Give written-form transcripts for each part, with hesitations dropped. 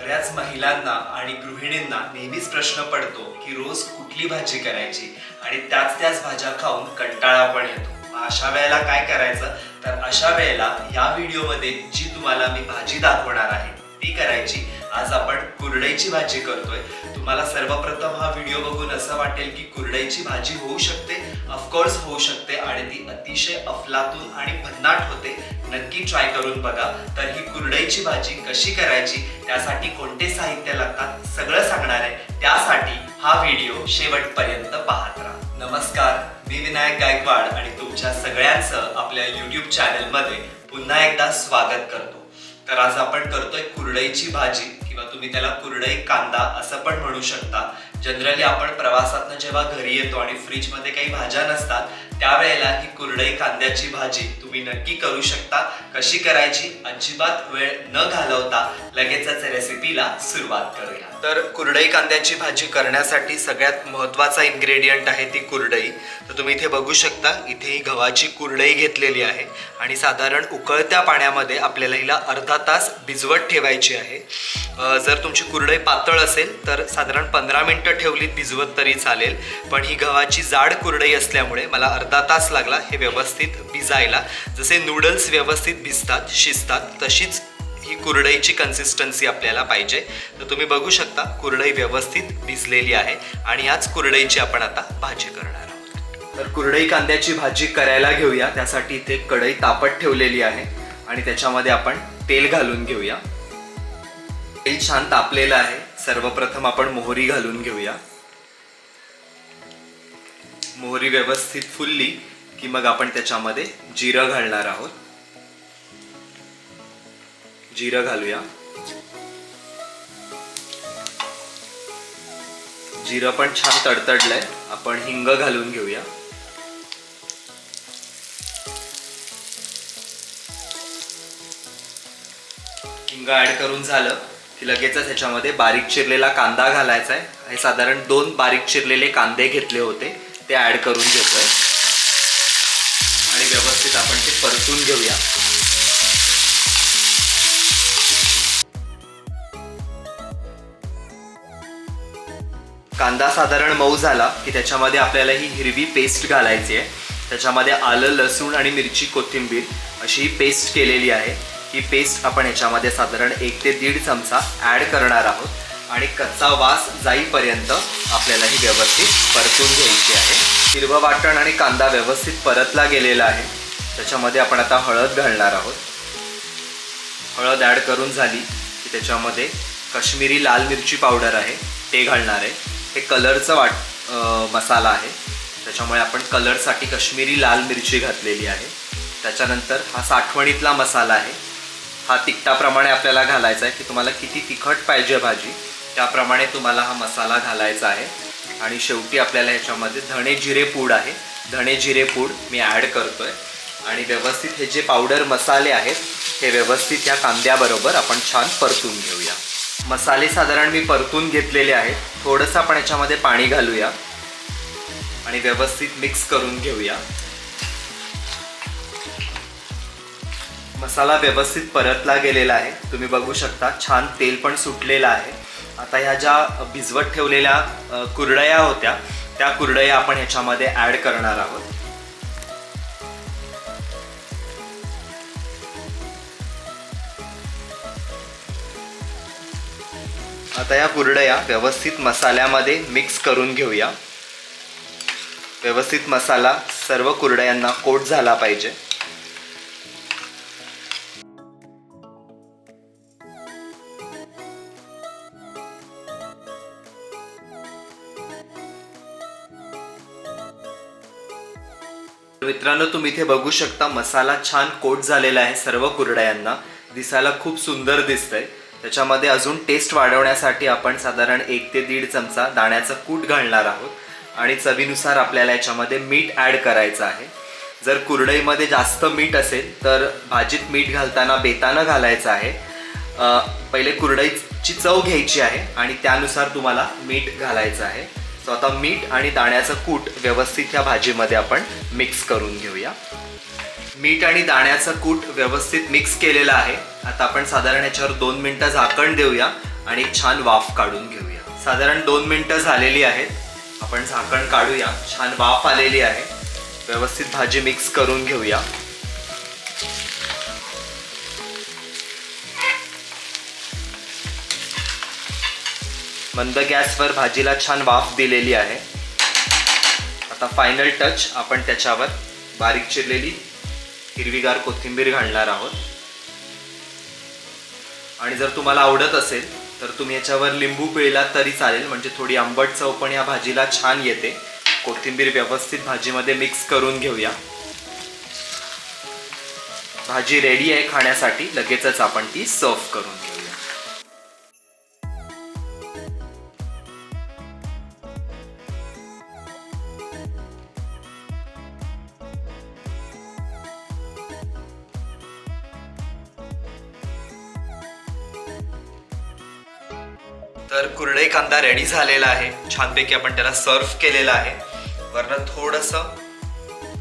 बऱ्याच महिलांना आणि गृहिणींना नेहमीच प्रश्न पडतो की रोज कुठली भाजी करायची आणि त्याच भाज्या खाऊन कंटाळा पण येतो. मग अशा वेळेला काय करायचं, तर अशा वेळेला या व्हिडिओमध्ये जी तुम्हाला मी भाजी दाखवणार आहे ती करायची. आज आपण कुरडईची भाजी करतोय. तुम्हाला सर्वप्रथम हा व्हिडिओ बघून असं वाटेल की कुरडईची भाजी होऊ शकते. ऑफकोर्स होऊ शकते आणि ती अतिशय अफलातून आणि भन्नाट होते. नक्की ट्राय करून बघा. तर ही कुरडईची भाजी कशी करायची, त्यासाठी कोणते साहित्य लागतात सगळं सांगणार आहे. त्यासाठी हा व्हिडिओ शेवटपर्यंत पाहत राहा. नमस्कार, मी विनायक गायकवाड आणि तुमच्या सगळ्यांचं आपल्या YouTube चॅनलमध्ये पुन्हा एकदा स्वागत करतो. तर आज आपण करतोय कुरडईची भाजी किंवा तुम्ही त्याला कुरडई कांदा असं पण म्हणू शकता. जनरली आपण प्रवासातनं जेव्हा घरी येतो आणि फ्रीजमध्ये काही भाज्या नसतात त्यावेळेला ही कुरडई कांद्याची भाजी तुम्ही नक्की करू शकता. कशी करायची अजिबात वेळ न घालवता लगेचच रेसिपीला सुरुवात करूया. तर कुरडई कांद्याची भाजी करण्यासाठी सगळ्यात महत्त्वाचा इन्ग्रेडियंट आहे ती कुरडई. तर तुम्ही इथे बघू शकता, इथे ही गव्हाची कुरडई घेतलेली आहे आणि साधारण उकळत्या पाण्यामध्ये आपल्याला हिला अर्धा तास भिजवत ठेवायची आहे. जर तुमची कुरडई पातळ असेल तर साधारण 15 मिनिटं ठेवलीत भिजवत तरी चालेल, पण ही गव्हाची जाड कुरडई असल्यामुळे मला अर्धा तास लागला हे व्यवस्थित भिजायला. जसे नूडल्स व्यवस्थित भिजतात शिजतात तशीच ही कुरडईची कन्सिस्टन्सी आपल्याला पाहिजे. तर तुम्ही बघू शकता कुरडई व्यवस्थित भिजलेली आहे आणि याच कुरडईची आपण आता भाजी करणार आहोत. तर कुरडई कांद्याची भाजी करायला घेऊया. त्यासाठी इथे कढई तापत ठेवलेली आहे आणि त्याच्यामध्ये आपण तेल घालून घेऊया. तेल छान तापलेलं आहे. सर्वप्रथम आपण मोहरी घालून घेऊया. मोहरी व्यवस्थित फुलली की मग आपण त्याच्यामध्ये जिरं घालणार आहोत. जिरं घालूया. जिरं पण छान तडतडलंय. आपण हिंग घालून घेऊया. हिंग ऍड करून झालं की लगेचच ह्याच्यामध्ये बारीक चिरलेला कांदा घालायचा आहे. हे साधारण 2 बारीक चिरलेले कांदे घेतले होते ते ऍड करून घेतोय आणि व्यवस्थित आपण ते परतून घेऊया. कांदा साधारण मऊ झाला की त्याच्यामध्ये आपल्याला ही हिरवी पेस्ट घालायची आहे. त्याच्यामध्ये आलं, लसूण आणि मिरची, कोथिंबीर अशी ही पेस्ट केलेली आहे. ही पेस्ट आपण ह्याच्यामध्ये साधारण 1 ते 1.5 चमचा ॲड करणार आहोत आणि कच्चा वास जाईपर्यंत आपल्याला ही व्यवस्थित परतून घ्यायची आहे. हिरवं वाटण आणि कांदा व्यवस्थित परतला गेलेला आहे. त्याच्यामध्ये आपण आता हळद घालणार आहोत. हळद ॲड करून झाली की त्याच्यामध्ये काश्मीरी लाल मिरची पावडर आहे ते घालणार आहे. हे कलरचं मसाला आहे, त्याच्यामुळे आपण कलरसाठी काश्मीरी लाल मिरची घातलेली आहे. त्याच्यानंतर हा साठवणीतला मसाला आहे. हा तिखटाप्रमाणे आपल्याला घालायचा आहे की तुम्हाला किती तिखट पाहिजे भाजी त्याप्रमाणे तुम्हाला हा मसाला घालायचा आहे. आणि शेवटी आपल्याला ह्याच्यामध्ये धणे जिरे पूड आहे. धणे जिरे पूड मी ॲड करतोय आणि व्यवस्थित हे जे पावडर मसाले आहेत हे व्यवस्थित या कांद्याबरोबर आपण छान परतून घेऊया. मसाले साधारण मी परतून घेतलेले आहेत. थोडंसं आपण याच्यामध्ये पाणी घालूया आणि व्यवस्थित मिक्स करून घेऊया. मसाला व्यवस्थित परतला गेलेला आहे. तुम्ही बघू शकता छान तेल पण सुटलेलं आहे. आता ह्या ज्या भिजवत ठेवलेल्या कुरडया होत्या त्या कुरडया आपण ह्याच्यामध्ये ॲड करणार आहोत. आता या कुरडया व्यवस्थित मसाल्यामध्ये मिक्स करून घेऊया. व्यवस्थित मसाला सर्व कुरडयांना कोट झाला पाहिजे. मित्रांनो, तुम्ही इथे बघू शकता मसाला छान कोट झालेला आहे. सर्व कुरडयांना दिसायला खूप सुंदर दिसतंय. त्याच्यामध्ये अजून टेस्ट वाढवण्यासाठी आपण साधारण 1 ते 1.5 चमचा दाण्याचं कूट घालणार आहोत आणि चवीनुसार आपल्याला याच्यामध्ये मीठ ॲड करायचं आहे. जर कुरडईमध्ये जास्त मीठ असेल तर भाजीत मीठ घालताना बेतानं घालायचं आहे. पहिले कुरडईची चव घ्यायची आहे आणि त्यानुसार तुम्हाला मीठ घालायचं आहे. सो आता मीठ आणि दाण्याचं कूट व्यवस्थित ह्या भाजीमध्ये आपण मिक्स करून घेऊया. मीठ आणि दाण्याचं कूट व्यवस्थित मिक्स केलेलं आहे. आता आपण साधारण याच्यावर 2 मिनिटं झाकण देऊया आणि एक छान वाफ काढून घेऊया. साधारण 2 मिनिटं झालेली आहेत. आपण झाकण काढूया. छान वाफ आलेली आहे. व्यवस्थित भाजी मिक्स करून घेऊया. मंद गॅसवर भाजीला छान वाफ दिलेली आहे. आता फायनल टच आपण त्याच्यावर बारीक चिरलेली हिरवीगार कोथिंबीर घालणार आहोत. आणि जर तुम्हाला आवडत असेल तर तुम्ही याच्यावर लिंबू पिळला तरी चालेल, म्हणजे थोडी आंबट चव पण या भाजीला छान येते. कोथिंबीर व्यवस्थित भाजीमध्ये मिक्स करून घेऊया. भाजी रेडी आहे खाण्यासाठी. लगेचच आपण ती सर्व्ह करून घेऊया. तर कुरडई कांदा रेडी झालेला आहे. छानपैकी आपण त्याला सर्व्ह केलेला आहे. वरनं थोडंसं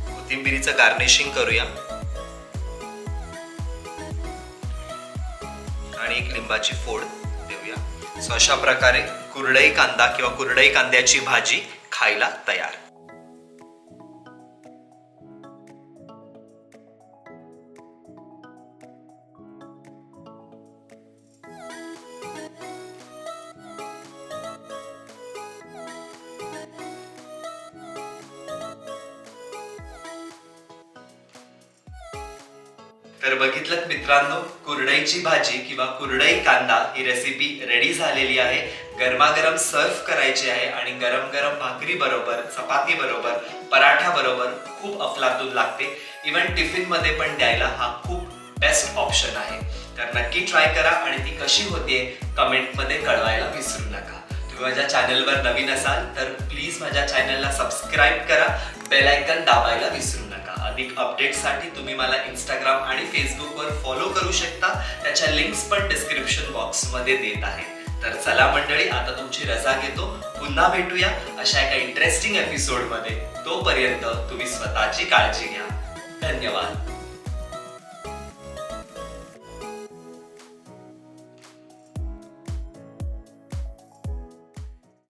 कोथिंबीरीचं गार्निशिंग करूया आणि एक लिंबाची फोड देऊया. सो अशा प्रकारे कुरडई कांदा किंवा कुरडई कांद्याची भाजी खायला तयार. तर बघितलं मित्रांनो, कुरडईची भाजी किंवा कुरडई कांदा ही रेसिपी रेडी झालेली आहे. गरमागरम सर्व्ह करायची आहे आणि गरम गरम भाकरी बरोबर, चपाती बरोबर, पराठा बरोबर खूप अफलातून लागते. इव्हन टिफिन मध्ये पण द्यायला हा खूप बेस्ट ऑप्शन आहे. तर नक्की ट्राय करा आणि ती कशी होतीये कमेंट मध्ये कळवायला विसरू नका. तुम्ही माझ्या चॅनलवर नवीन असाल तर प्लीज माझ्या चॅनलला सबस्क्राईब करा. बेल आयकॉन दाबायला विसरू नका. अधिक अपडेट्ससाठी तुम्ही मला इंस्टाग्राम आणि फेसबुकवर फॉलो करू शकता. त्याच्या लिंक्स पण डिस्क्रिप्शन बॉक्समध्ये देत आहे. तर चला मंडळी, आता तुमची रजा घेतो. पुन्हा भेटूया अशा एका इंटरेस्टिंग एपिसोडमध्ये. तोपर्यंत तुम्ही स्वतःची काळजी घ्या. धन्यवाद.